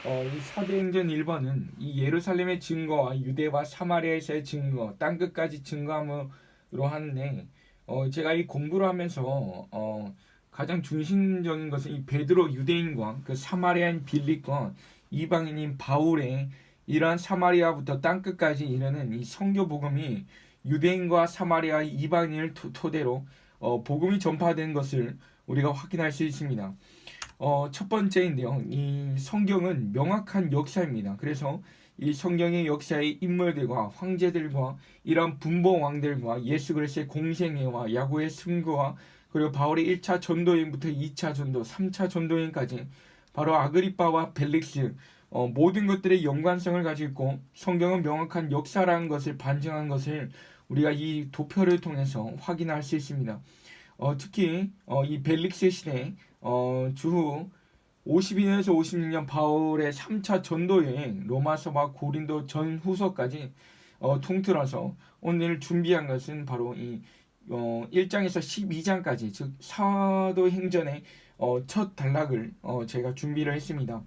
이 사도행전 1번은 이 예루살렘의 증거와 유대와 사마리아에서의 증거, 땅끝까지 증거함으로 하는데, 제가 이 공부를 하면서 가장 중심적인 것은 이 베드로 유대인과 그 사마리아인 빌립과 이방인인 바울의 이러한 사마리아부터 땅끝까지 이르는 이 선교 복음이 유대인과 사마리아 이방인을 토대로 복음이 전파된 것을 우리가 확인할 수 있습니다. 첫 번째인데요. 이 성경은 명확한 역사입니다. 그래서 이 성경의 역사의 인물들과 황제들과 이런 분봉 왕들과 예수 그리스도의 공생애와 야고의 승거와 그리고 바울의 1차 전도여행부터 2차 전도, 3차 전도여행까지 바로 아그리빠와 벨릭스 모든 것들의 연관성을 가지고 있고 성경은 명확한 역사라는 것을 반증한 것을 우리가 이 도표를 통해서 확인할 수 있습니다. 특히 이 벨릭스 시대 주후 52년에서 56년 바울의 3차 전도 여행 로마서와 고린도 전후서까지 통틀어서 오늘 준비한 것은 바로 이 1장에서 12장까지 즉 사도행전의 첫 단락을 제가 준비를 했습니다.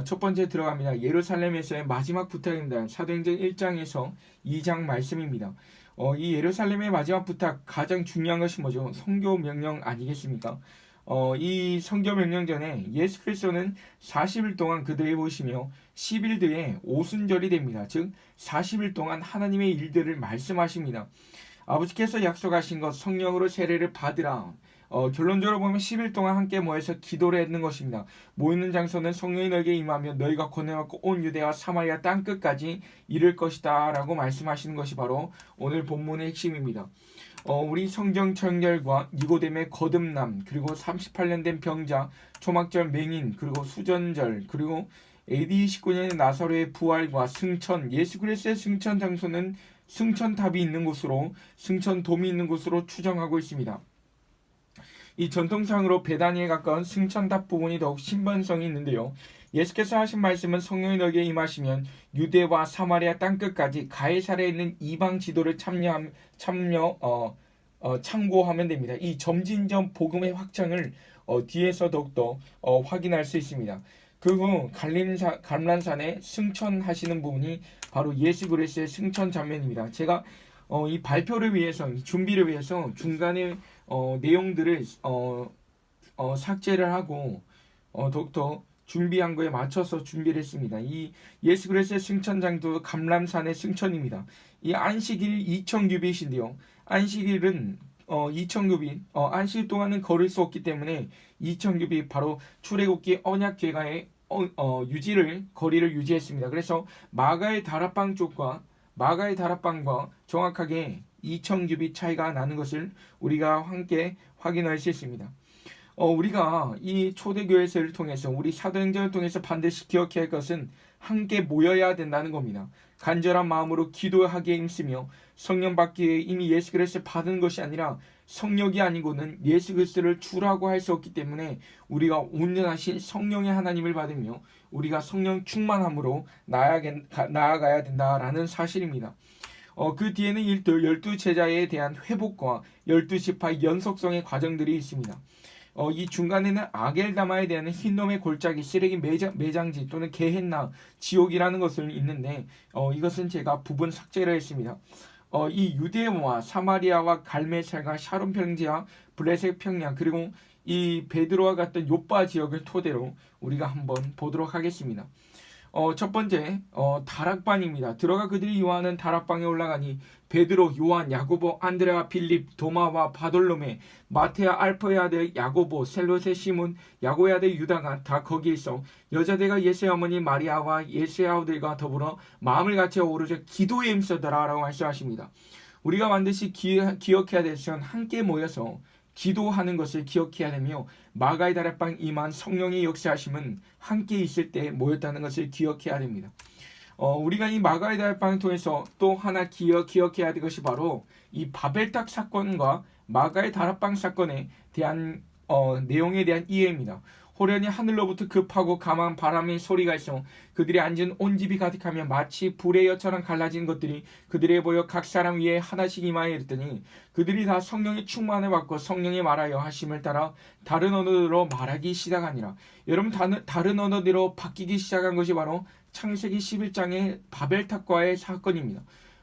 첫 번째 들어갑니다. 예루살렘에서의 마지막 부탁입니다. 사도행전 1장에서 2장 말씀입니다. 이 예루살렘의 마지막 부탁 가장 중요한 것이 뭐죠? 선교 명령 아니겠습니까? 이 선교 명령 전에 예수 그리스도는 40일 동안 그들에게 보시며 10일 뒤에 오순절이 됩니다. 즉 40일 동안 하나님의 일들을 말씀하십니다. 아버지께서 약속하신 것 성령으로 세례를 받으라. 결론적으로 보면 10일 동안 함께 모여서 기도를 했는 것입니다. 모이는 장소는 성령이 너에게 임하며 너희가 권해받고 온 유대와 사마리아 땅끝까지 이를 것이다 라고 말씀하시는 것이 바로 오늘 본문의 핵심입니다. 우리 성경 청결과 니고데의 거듭남 그리고 38년 된 병자 초막절 맹인 그리고 수전절 그리고 AD 19년의 나사로의 부활과 승천 예수 그리스도의 승천 장소는 승천탑이 있는 곳으로 승천돔이 있는 곳으로 추정하고 있습니다. 이 전통상으로 베다니에 가까운 승천탑 부분이 더욱 신빙성이 있는데요. 예수께서 하신 말씀은 성령이 너에게 임하시면 유대와 사마리아 땅끝까지 가이사랴에 있는 이방 지도를 참고하면 됩니다. 이 점진점 복음의 확장을 뒤에서 더욱더 확인할 수 있습니다. 그 후 감람산에 승천하시는 부분이 바로 예수 그리스도의 승천 장면입니다. 제가 이 발표를 위해서 준비를 위해서 중간에 내용들을 삭제를 하고 더욱더 준비한 거에 맞춰서 준비를 했습니다. 이 예수 그리스도의 승천장도 감람산의 승천입니다. 이 안식일 2000규빗인데요. 안식일은 2000규빗 안식 동안은 걸을 수 없기 때문에 2000규빗 바로 출애굽기 언약궤가의 거리를 유지했습니다. 그래서 마가의 다락방과 정확하게 2000규빗 차이가 나는 것을 우리가 함께 확인할 수 있습니다. 우리가 이 초대교회를 통해서 우리 사도행전을 통해서 반드시 기억해야 할 것은 함께 모여야 된다는 겁니다. 간절한 마음으로 기도하기에 힘쓰며 성령 받기에 이미 예수 그리스도를 받은 것이 아니라 성령이 아니고는 예수 그리스도를 주라고 할 수 없기 때문에 우리가 온전하신 성령의 하나님을 받으며 우리가 성령 충만함으로 나아가야 된다라는 사실입니다. 그 뒤에는 12 제자에 대한 회복과 12지파의 연속성의 과정들이 있습니다. 이 중간에는 아겔다마에 대한 흰놈의 골짜기, 쓰레기 매장지 또는 게헨나, 지옥이라는 것을 있는데 이것은 제가 부분 삭제를 했습니다. 이 유대와 사마리아와 갈멜살과 샤론 평지와 블레셋 평야 그리고 이 베드로와 같은 요빠 지역을 토대로 우리가 한번 보도록 하겠습니다. 첫 번째 다락방입니다. 들어가 그들이 요하는 다락방에 올라가니 베드로, 요한, 야고보, 안드레와 빌립, 도마와 바돌로메, 마테아, 알포의 아들 야고보, 셀롯의 시몬, 야고의 아들 유다가 다 거기에 있어 여자들과 예수의 어머니 마리아와 예수의 아우들과 더불어 마음을 같이 어우러져 기도에 힘쓰더라 라고 말씀하십니다. 우리가 반드시 기억해야 될 것은 함께 모여서 기도하는 것을 기억해야 되며 마가의 다락방 임한 성령의 역사하심은 함께 있을 때 모였다는 것을 기억해야 됩니다. 우리가 이 마가의 다락방을 통해서 또 하나 기억해야 될 것이 바로 이 바벨탑 사건과 마가의 다락방 사건에 대한 내용에 대한 이해입니다. 호련히 하늘로부터 급하고 강한 바람의 소리가 있어 그들이 앉은 온 집이 가득하며 마치 불의 여처럼 갈라진 것들이 그들에게 보여 각 사람 위에 하나씩 임하여 이르더니 그들이 다 성령의 충만을 받고 성령이 말하여 하심을 따라 다른 언어로 말하기 시작하니라. 여러분, 다른 언어대로 바뀌기 시작한 것이 바로 창세기 11장의 바벨탑과의 사건입니다.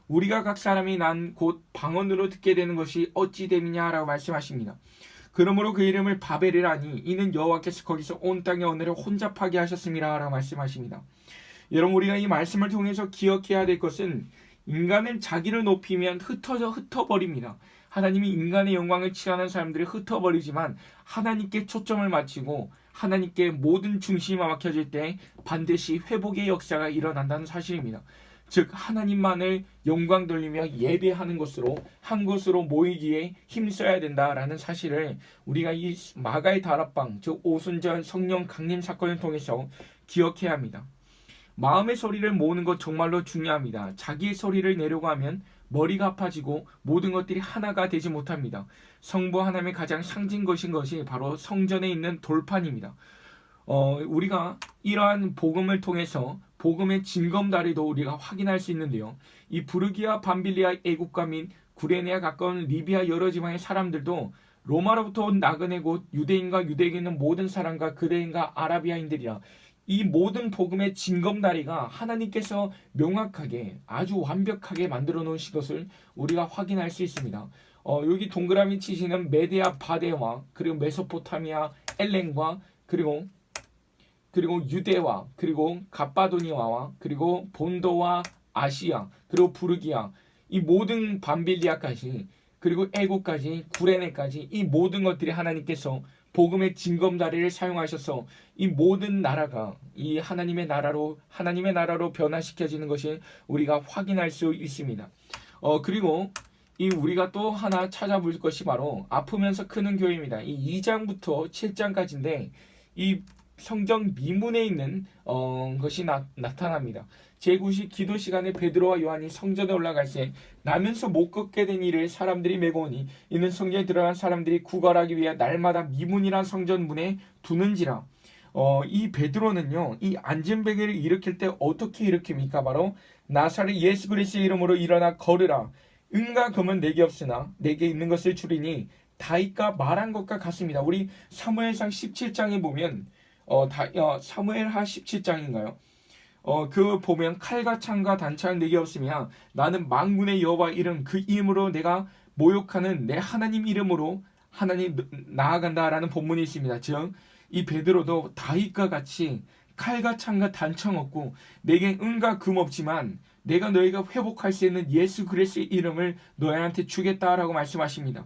우리가 각 사람이 난 곧 방언으로 듣게 되는 것이 어찌 됨이냐라고 말씀하십니다. 그러므로 그 이름을 바벨이라니 이는 여호와께서 거기서 온 땅의 언어를 혼잡하게 하셨음이라 라고 말씀하십니다. 여러분, 우리가 이 말씀을 통해서 기억해야 될 것은 인간은 자기를 높이면 흩어버립니다. 하나님이 인간의 영광을 취하는 사람들이 흩어버리지만 하나님께 초점을 맞추고 하나님께 모든 중심이 막혀질 때 반드시 회복의 역사가 일어난다는 사실입니다. 즉 하나님만을 영광 돌리며 예배하는 것으로 한 곳으로 모이기에 힘써야 된다라는 사실을 우리가 이 마가의 다락방, 즉 오순절 성령 강림 사건을 통해서 기억해야 합니다. 마음의 소리를 모으는 것 정말로 중요합니다. 자기의 소리를 내려고 하면 머리가 아파지고 모든 것들이 하나가 되지 못합니다. 성부 하나님의 가장 상징 것인 것이 바로 성전에 있는 돌판입니다. 우리가 이러한 복음을 통해서 복음의 징검다리도 우리가 확인할 수 있는데요. 이 부르기아 밤빌리아 애국가 및 구레네아 가까운 리비아 여러 지방의 사람들도 로마로부터 온 나그네 곧 유대인과 유대에게 있는 모든 사람과 그레인과 아라비아인들이라 이 모든 복음의 징검다리가 하나님께서 명확하게 아주 완벽하게 만들어 놓으신 것을 우리가 확인할 수 있습니다. 여기 동그라미 치시는 메데아 바데와 그리고 메소포타미아 엘렌과 그리고 유대와 그리고 갑바도니아와 그리고 본도와 아시아 그리고 부르기아 이 모든 밤빌리아까지 그리고 애국까지 구레네까지 이 모든 것들이 하나님께서 복음의 징검다리를 사용하셔서 이 모든 나라가 이 하나님의 나라로 변화시켜지는 것을 우리가 확인할 수 있습니다. 그리고 이 우리가 또 하나 찾아볼 것이 바로 아프면서 크는 교회입니다. 이 2장부터 7장까지인데 이 성전 미문에 있는 것이 나타납니다. 제9시 기도 시간에 베드로와 요한이 성전에 올라갈 때 나면서 못 걷게 된 이를 사람들이 메고 오니 이는 성전에 들어간 사람들이 구걸하기 위해 날마다 미문이란 성전 문에 두는지라. 이 베드로는요 이 안전뱅이를 일으킬 때 어떻게 일으킵니까? 바로 나사렛 예수 그리스도의 이름으로 일어나 걸으라. 은과 금은 내게 없으나 내게 있는 것을 주리니 다윗가 말한 것과 같습니다. 우리 사무엘상 17장에 보면 사무엘하 17장인가요? 그 보면 칼과 창과 단창은 내게 없으며 나는 만군의 여호와 이름 그 이름으로 내가 모욕하는 내 하나님 이름으로 하나님 나아간다라는 본문이 있습니다. 즉 이 베드로도 다윗과 같이 칼과 창과 단창 없고 내게 은과 금 없지만 내가 너희가 회복할 수 있는 예수 그리스도의 이름을 너희한테 주겠다라고 말씀하십니다.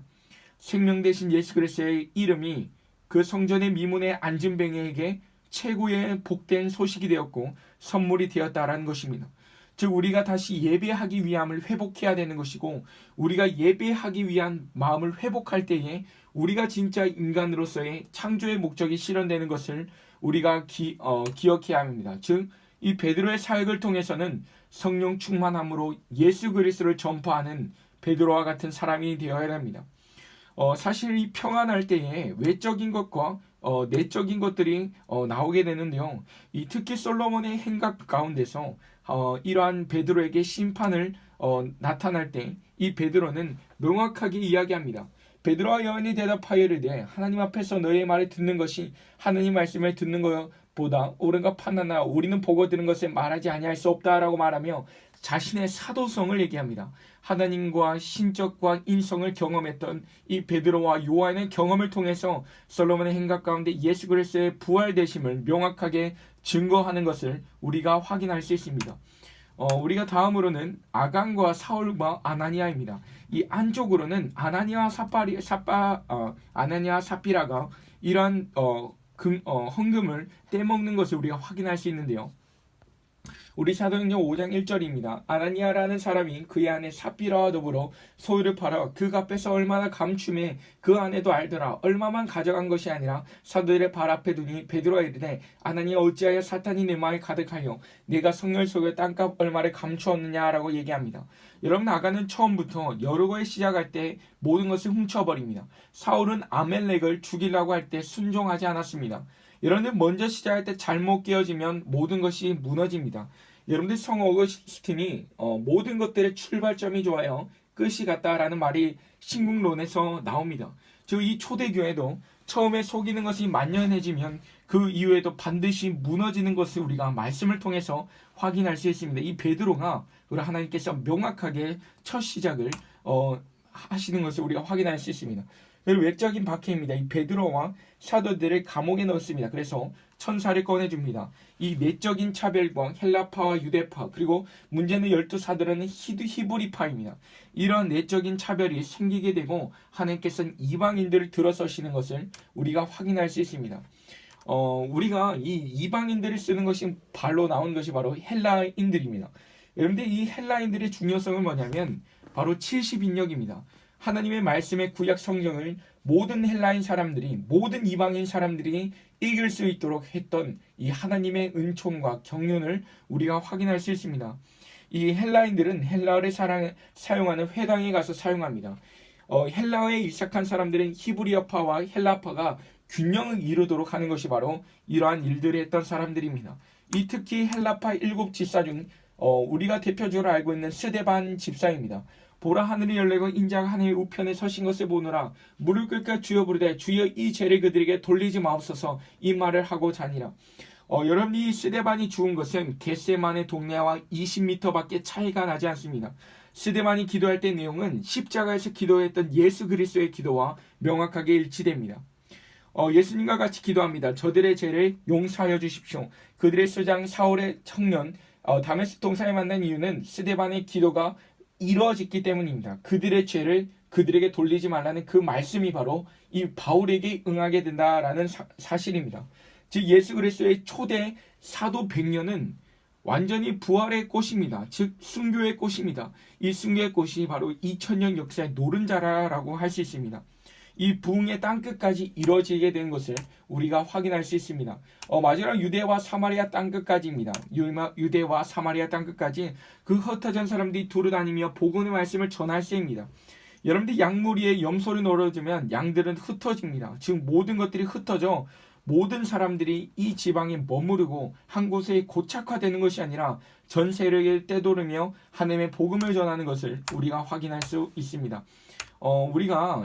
생명 대신 예수 그리스도의 이름이 그 성전의 미문의 안진뱅이에게 최고의 복된 소식이 되었고 선물이 되었다라는 것입니다. 즉 우리가 다시 예배하기 위함을 회복해야 되는 것이고 우리가 예배하기 위한 마음을 회복할 때에 우리가 진짜 인간으로서의 창조의 목적이 실현되는 것을 우리가 기억해야 합니다. 즉 이 베드로의 사역을 통해서는 성령 충만함으로 예수 그리스도를 전파하는 베드로와 같은 사람이 되어야 합니다. 사실 이 평안할 때에 외적인 것과 내적인 것들이 나오게 되는데요. 이 특히 솔로몬의 행각 가운데서 이러한 베드로에게 심판을 나타날 때 이 베드로는 명확하게 이야기합니다. 베드로와 요한이 대답하여 이르되 하나님 앞에서 너희의 말을 듣는 것이 하나님 말씀을 듣는 것보다 옳은가 판단하나 우리는 보고 들은 것을 말하지 아니할 수 없다라고 말하며 자신의 사도성을 얘기합니다. 하나님과 신적과 인성을 경험했던 이 베드로와 요한의 경험을 통해서 솔로몬의 행각 가운데 예수 그리스도의 부활되심을 명확하게 증거하는 것을 우리가 확인할 수 있습니다. 우리가 다음으로는 아간과 사울과 아나니아입니다. 이 안쪽으로는 아나니아 사피라가 이러한 헌금을 떼먹는 것을 우리가 확인할 수 있는데요. 우리 사도행전 5장 1절입니다. 아나니아라는 사람이 그의 아내 삽비라와 더불어 소유를 팔아 그 값에서 얼마나 감춤해 그 아내도 알더라. 얼마만 가져간 것이 아니라 사도들의 발 앞에 두니 베드로가 이르되 아나니아 어찌하여 사탄이 내 마음에 가득하여 내가 성령을 속여 땅값 얼마를 감추었느냐라고 얘기합니다. 여러분 아간은 처음부터 여러 거에 시작할 때 모든 것을 훔쳐버립니다. 사울은 아멜렉을 죽이려고 할 때 순종하지 않았습니다. 여러분들 먼저 시작할 때 잘못 깨어지면 모든 것이 무너집니다. 여러분들 성 어거스틴이 모든 것들의 출발점이 좋아요, 끝이 같다라는 말이 신궁론에서 나옵니다. 즉 이 초대교회도 처음에 속이는 것이 만연해지면 그 이후에도 반드시 무너지는 것을 우리가 말씀을 통해서 확인할 수 있습니다. 이 베드로가 우리 하나님께서 명확하게 첫 시작을 하시는 것을 우리가 확인할 수 있습니다. 그리고 외적인 박해입니다. 이 베드로와 사도들을 감옥에 넣었습니다. 그래서 천사를 꺼내줍니다. 이 내적인 차별과 헬라파와 유대파, 그리고 문제는 12사들은 히브리파입니다. 이런 내적인 차별이 생기게 되고 하나님께서는 이방인들을 들어서시는 것을 우리가 확인할 수 있습니다. 우리가 이 이방인들을 쓰는 것이 발로 나온 것이 바로 헬라인들입니다. 여러분들 이 헬라인들의 중요성은 뭐냐면 바로 70인역입니다. 하나님의 말씀의 구약 성경을 모든 헬라인 사람들이, 모든 이방인 사람들이 읽을 수 있도록 했던 이 하나님의 은총과 경륜을 우리가 확인할 수 있습니다. 이 헬라인들은 헬라어를 사용하는 회당에 가서 사용합니다. 헬라어에 입학한 사람들은 히브리어파와 헬라파가 균형을 이루도록 하는 것이 바로 이러한 일들을 했던 사람들입니다. 이 특히 헬라파 7 집사 중 우리가 대표적으로 알고 있는 스데반 집사입니다. 보라, 하늘이 열리고 인자가 하늘의 우편에 서신 것을 보느라 무릎 꿇고 주여 부르되 주여 이 죄를 그들에게 돌리지 마옵소서, 이 말을 하고 자니라. 여러분이 스데반이 죽은 것은 겟세만의 동네와 20m밖에 차이가 나지 않습니다. 스데반이 기도할 때 내용은 십자가에서 기도했던 예수 그리스도의 기도와 명확하게 일치됩니다. 예수님과 같이 기도합니다. 저들의 죄를 용서하여 주십시오. 그들의 수장 사울의 청년 다메스 동산에 만난 이유는 스데반의 기도가 이루어졌기 때문입니다. 그들의 죄를 그들에게 돌리지 말라는 그 말씀이 바로 이 바울에게 응하게 된다라는 사실입니다. 즉 예수 그리스도의 초대 사도 100년은 완전히 부활의 꽃입니다. 즉 순교의 꽃입니다. 이 순교의 꽃이 바로 2000년 역사의 노른자라고 할 수 있습니다. 이 부흥의 땅끝까지 이루어지게 된 것을 우리가 확인할 수 있습니다. 마지막 유대와 사마리아 땅끝까지입니다. 유대와 사마리아 땅끝까지 그 흩어진 사람들이 두루다니며 복음의 말씀을 전할 때입니다. 여러분들 양무리에 염소를 넣어주면 양들은 흩어집니다. 즉 모든 것들이 흩어져 모든 사람들이 이 지방에 머무르고 한 곳에 고착화되는 것이 아니라 전 세력을 떼도르며 하나님의 복음을 전하는 것을 우리가 확인할 수 있습니다. 우리가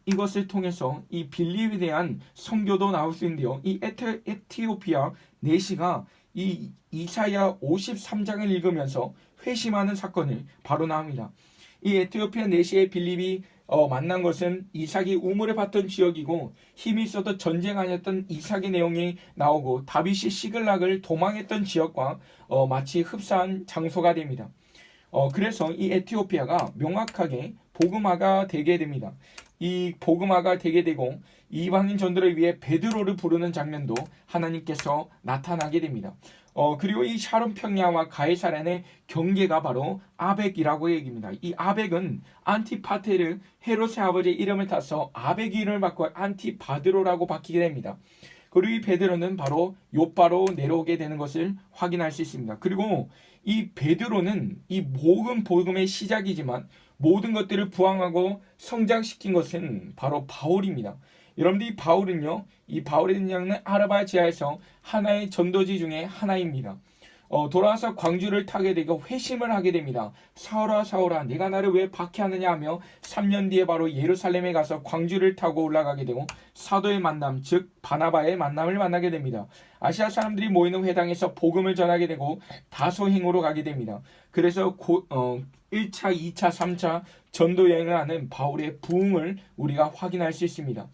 이것을 통해서 이 빌립에 대한 선교도 나올 수 있는데요. 이 에티오피아 내시가 이 이사야 53장을 읽으면서 회심하는 사건을 바로 나옵니다. 이 에티오피아 내시의 빌립이 만난 것은 이삭이 우물을 받던 지역이고 힘이 있어도 전쟁하였던 이삭의 내용이 나오고 다윗이 시글락을 도망했던 지역과 마치 흡사한 장소가 됩니다. 그래서 이 에티오피아가 명확하게 복음화가 되게 됩니다. 이 복음화가 되게 되고 이방인 전도를 위해 베드로를 부르는 장면도 하나님께서 나타나게 됩니다. 그리고 이 샤론 평야와 가이사란의 경계가 바로 아벡이라고 얘기합니다. 이 아벡은 안티파테르 헤롯의 아버지의 이름을 따서 아벡의 이름을 바꿔 안티바드로라고 바뀌게 됩니다. 그리고 이 베드로는 바로 요바로 내려오게 되는 것을 확인할 수 있습니다. 그리고 이 베드로는 이 복음의 시작이지만 모든 것들을 부황하고 성장시킨 것은 바로 바울입니다. 여러분들 이 바울은요, 이 바울의 등장은 아라바 지하에서 하나의 전도지 중에 하나입니다. 돌아와서 광주를 타게 되고 회심을 하게 됩니다. 사울아 사울아 내가 나를 왜 박해하느냐 하며 3년 뒤에 바로 예루살렘에 가서 광주를 타고 올라가게 되고 사도의 만남, 즉 바나바의 만남을 만나게 됩니다. 아시아 사람들이 모이는 회당에서 복음을 전하게 되고 다소행으로 가게 됩니다. 그래서 1차, 2차, 3차 전도 여행을 하는 바울의 부흥을 우리가 확인할 수 있습니다.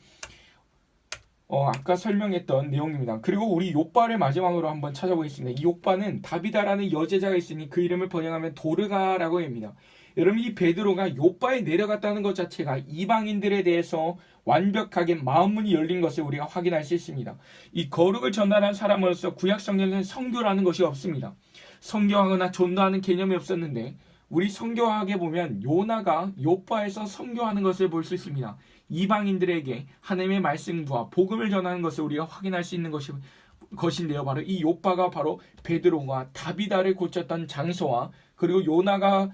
아까 설명했던 내용입니다. 그리고 우리 욥바를 마지막으로 한번 찾아보겠습니다. 이 욥바는 다비다라는 여제자가 있으니 그 이름을 번역하면 도르가라고 합니다. 여러분 이 베드로가 욥바에 내려갔다는 것 자체가 이방인들에 대해서 완벽하게 마음문이 열린 것을 우리가 확인할 수 있습니다. 이 거룩을 전달한 사람으로서 구약 성경에는 선교라는 것이 없습니다. 선교하거나 전도하는 개념이 없었는데 우리 선교학에 보면 요나가 욥바에서 선교하는 것을 볼 수 있습니다. 이방인들에게 하나님의 말씀과 복음을 전하는 것을 우리가 확인할 수 있는 것인데요. 바로 이 욥바가 바로 베드로가 다비다를 고쳤던 장소와 그리고 요나가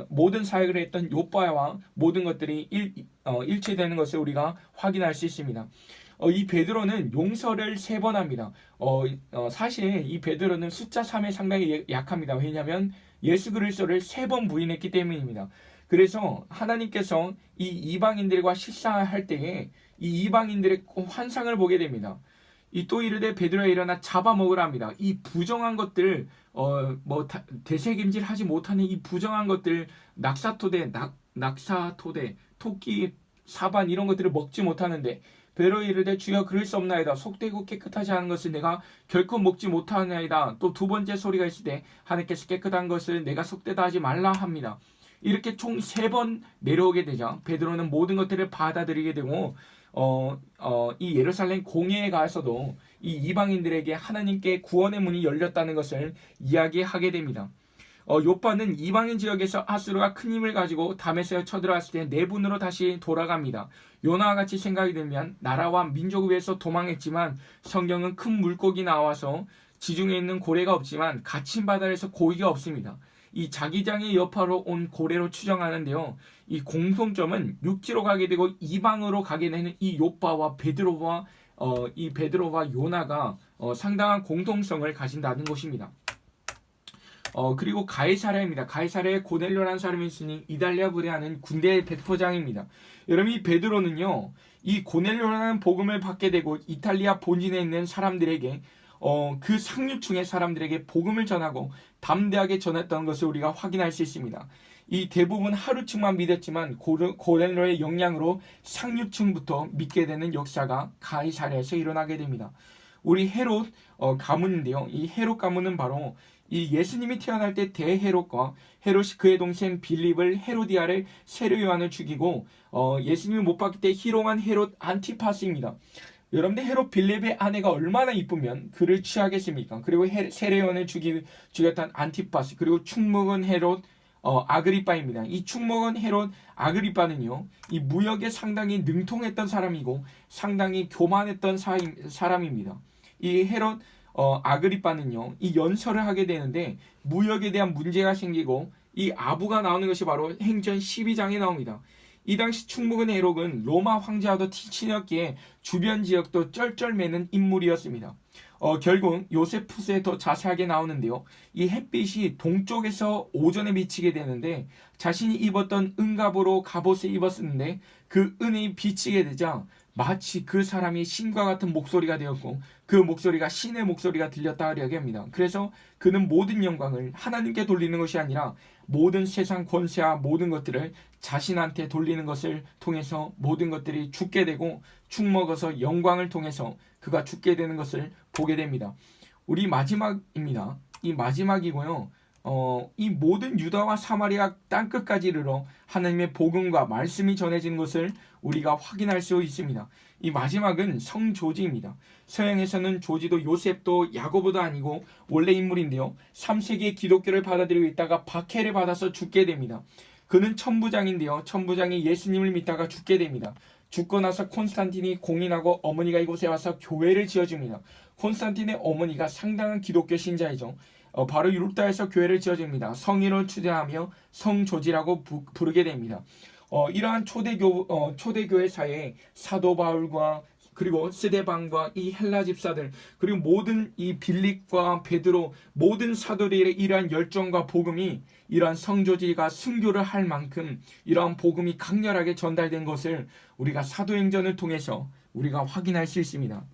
모든 사역을 했던 욥바와 모든 것들이 일치되는 것을 우리가 확인할 수 있습니다. 이 베드로는 용서를 3번 합니다. 사실 이 베드로는 숫자 3에 상당히 약합니다. 왜냐하면 예수 그리스도를 3번 부인했기 때문입니다. 그래서 하나님께서 이 이방인들과 식사할 때에 이 이방인들의 환상을 보게 됩니다. 이 또 이르되 베드로가 일어나 잡아먹으라 합니다. 이 부정한 것들, 되새김질하지 못하는 이 부정한 것들, 낙사토대, 토끼, 사반 이런 것들을 먹지 못하는데 베드로 이르되 주여 그럴 수 없나이다. 속되고 깨끗하지 않은 것을 내가 결코 먹지 못하나이다. 또 두 번째 소리가 있을 때 하나님께서 깨끗한 것을 내가 속되다 하지 말라 합니다. 이렇게 총 3번 내려오게 되자 베드로는 모든 것들을 받아들이게 되고 이 예루살렘 공회에 가서도 이 이방인들에게 하나님께 구원의 문이 열렸다는 것을 이야기하게 됩니다. 요빠는 이방인 지역에서 아수르가 큰 힘을 가지고 다메섹에 쳐들어왔을 때 내분으로 다시 돌아갑니다. 요나와 같이 생각이 들면 나라와 민족을 위해서 도망했지만 성경은 큰 물고기 나와서 지중해 있는 고래가 없지만 갇힌 바다에서 고기가 없습니다. 이 자기장의 여파로 온 고래로 추정하는데요. 이 공통점은 육지로 가게 되고 이방으로 가게 되는 이 요빠와 베드로와 요나가 상당한 공통성을 가진다는 것입니다. 그리고 가이사랴입니다. 가이사랴에 고넬료라는 사람이 있으니 이달리아 부대하는 군대 백포장입니다. 여러분 이 베드로는요. 이 고넬료라는 복음을 받게 되고 이탈리아 본진에 있는 사람들에게 그 상류층의 사람들에게 복음을 전하고 담대하게 전했던 것을 우리가 확인할 수 있습니다. 이 대부분 하류층만 믿었지만 고넬료의 영향으로 상류층부터 믿게 되는 역사가 가이사랴에서 일어나게 됩니다. 우리 헤롯 가문인데요. 이 헤롯 가문은 바로 이 예수님이 태어날 때 대헤롯과 헤롯이 그의 동생 빌립을 헤로디아를 세례 요한을 죽이고 예수님이 못 박힐 때 희롱한 헤롯 안티파스입니다. 여러분들 헤롯 빌립의 아내가 얼마나 이쁘면 그를 취하겠습니까? 그리고 세례 요한을 죽였던 안티파스 그리고 축목은 헤롯 아그리빠입니다. 이 축목은 헤롯 아그리빠는요. 이 무역에 상당히 능통했던 사람이고 상당히 교만했던 사람입니다. 이 헤롯 아그리빠는요. 이 연설을 하게 되는데 무역에 대한 문제가 생기고 이 아부가 나오는 것이 바로 행전 12장에 나옵니다. 이 당시 충묵은 헤롯은 로마 황제와도 친했기에 주변 지역도 쩔쩔매는 인물이었습니다. 결국 요세푸스에 더 자세하게 나오는데요. 이 햇빛이 동쪽에서 오전에 비치게 되는데 자신이 입었던 은갑으로 갑옷을 입었었는데 그 은이 비치게 되자 마치 그 사람이 신과 같은 목소리가 되었고 그 목소리가 신의 목소리가 들렸다 하려고 합니다. 그래서 그는 모든 영광을 하나님께 돌리는 것이 아니라 모든 세상 권세와 모든 것들을 자신한테 돌리는 것을 통해서 모든 것들이 죽게 되고 죽먹어서 영광을 통해서 그가 죽게 되는 것을 보게 됩니다. 우리 마지막입니다. 이 마지막이고요. 이 모든 유다와 사마리아 땅끝까지 이르러 하나님의 복음과 말씀이 전해지는 것을 우리가 확인할 수 있습니다. 이 마지막은 성조지입니다. 서양에서는 조지도 요셉도 야고보도 아니고 원래 인물인데요. 3세기에 기독교를 받아들이고 있다가 박해를 받아서 죽게 됩니다. 그는 천부장인데요. 천부장이 예수님을 믿다가 죽게 됩니다. 죽고 나서 콘스탄틴이 공인하고 어머니가 이곳에 와서 교회를 지어줍니다. 콘스탄틴의 어머니가 상당한 기독교 신자이죠. 바로 유르타에서 교회를 지어줍니다. 성인을 추대하며 성조지라고 부르게 됩니다. 이러한 초대교회사에 사도 바울과 그리고 스데반과 이 헬라 집사들 그리고 모든 이 빌립과 베드로 모든 사도들의 이러한 열정과 복음이 이러한 성조지가 순교를 할 만큼 이러한 복음이 강렬하게 전달된 것을 우리가 사도행전을 통해서 우리가 확인할 수 있습니다.